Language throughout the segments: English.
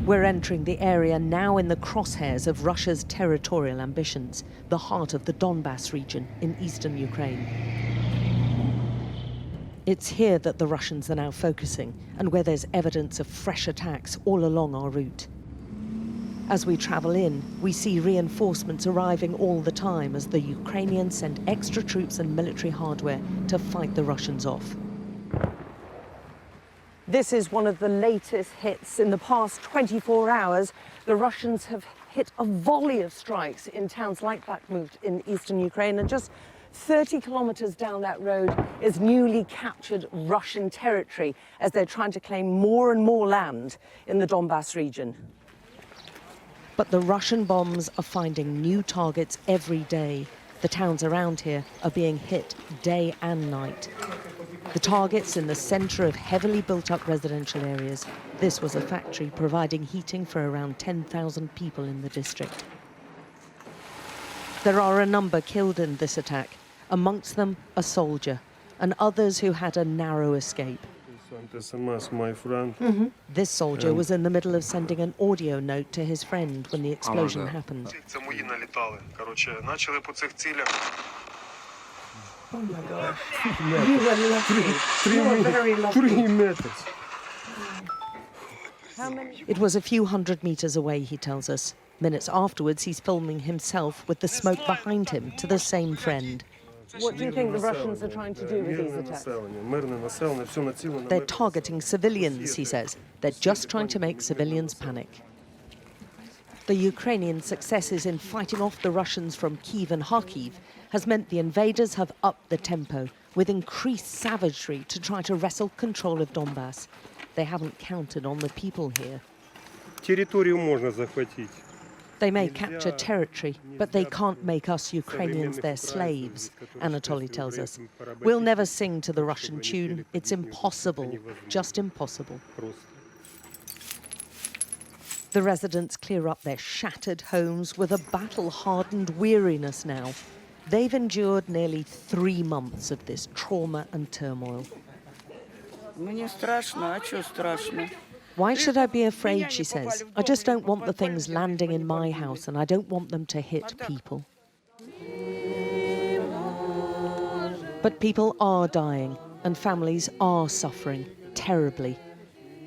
We're entering the area now in the crosshairs of Russia's territorial ambitions, the heart of the Donbas region in eastern Ukraine. It's here that the Russians are now focusing, and where there's evidence of fresh attacks all along our route. As we travel in, we see reinforcements arriving all the time as the Ukrainians send extra troops and military hardware to fight the Russians off. This is one of the latest hits. In the past 24 hours, the Russians have hit a volley of strikes in towns like Bakhmut in eastern Ukraine, and just 30 kilometers down that road is newly captured Russian territory as they're trying to claim more and more land in the Donbas region. But the Russian bombs are finding new targets every day. The towns around here are being hit day and night. The targets in the center of heavily built-up residential areas. This was a factory providing heating for around 10,000 people in the district. There are a number killed in this attack, amongst them a soldier, and others who had a narrow escape. This soldier was in the middle of sending an audio note to his friend when the explosion happened. Oh my gosh. You were lucky. You were very lucky. It was a few hundred meters away, he tells us. Minutes afterwards, he's filming himself with the smoke behind him to the same friend. What do you think the Russians are trying to do with these attacks? They're targeting civilians, he says. They're just trying to make civilians panic. The Ukrainian successes in fighting off the Russians from Kyiv and Kharkiv has meant the invaders have upped the tempo with increased savagery to try to wrestle control of Donbas. They haven't counted on the people here. They may capture territory, but they can't make us Ukrainians their slaves, Anatoly tells us. We'll never sing to the Russian tune. It's impossible, just impossible. The residents clear up their shattered homes with a battle-hardened weariness now. They've endured nearly 3 months of this trauma and turmoil. Why should I be afraid, she says. I just don't want the things landing in my house, and I don't want them to hit people. But people are dying, and families are suffering terribly.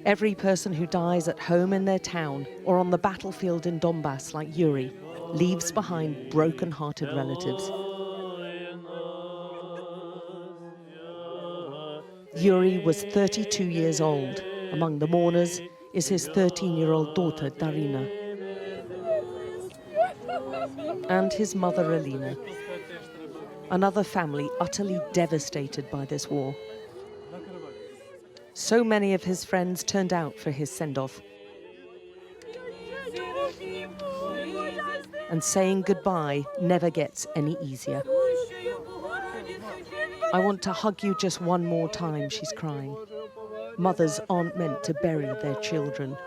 Every person who dies at home in their town or on the battlefield in Donbas, like Yuri, leaves behind broken-hearted relatives. Yuri was 32 years old. Among the mourners is his 13-year-old daughter, Darina, and his mother, Alina. Another family utterly devastated by this war. So many of his friends turned out for his send-off. And saying goodbye never gets any easier. I want to hug you just one more time, she's crying. Mothers aren't meant to bury their children.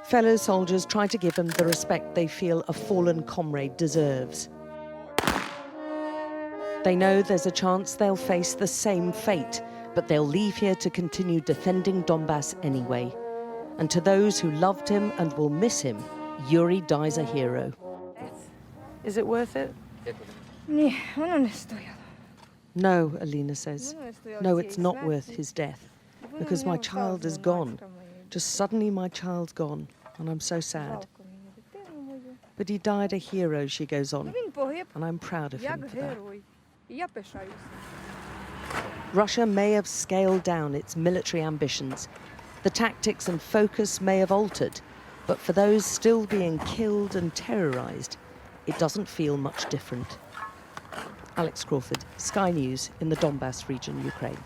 Fellow soldiers try to give them the respect they feel a fallen comrade deserves. They know there's a chance they'll face the same fate, but they'll leave here to continue defending Donbas anyway. And to those who loved him and will miss him, Yuri dies a hero. Is it worth it? No, Alina says. No, it's not worth his death, because my child is gone. Just suddenly my child's gone, and I'm so sad. But he died a hero, she goes on, and I'm proud of him for that. Russia may have scaled down its military ambitions. The tactics and focus may have altered, but for those still being killed and terrorized, it doesn't feel much different. Alex Crawford, Sky News in the Donbas region, Ukraine.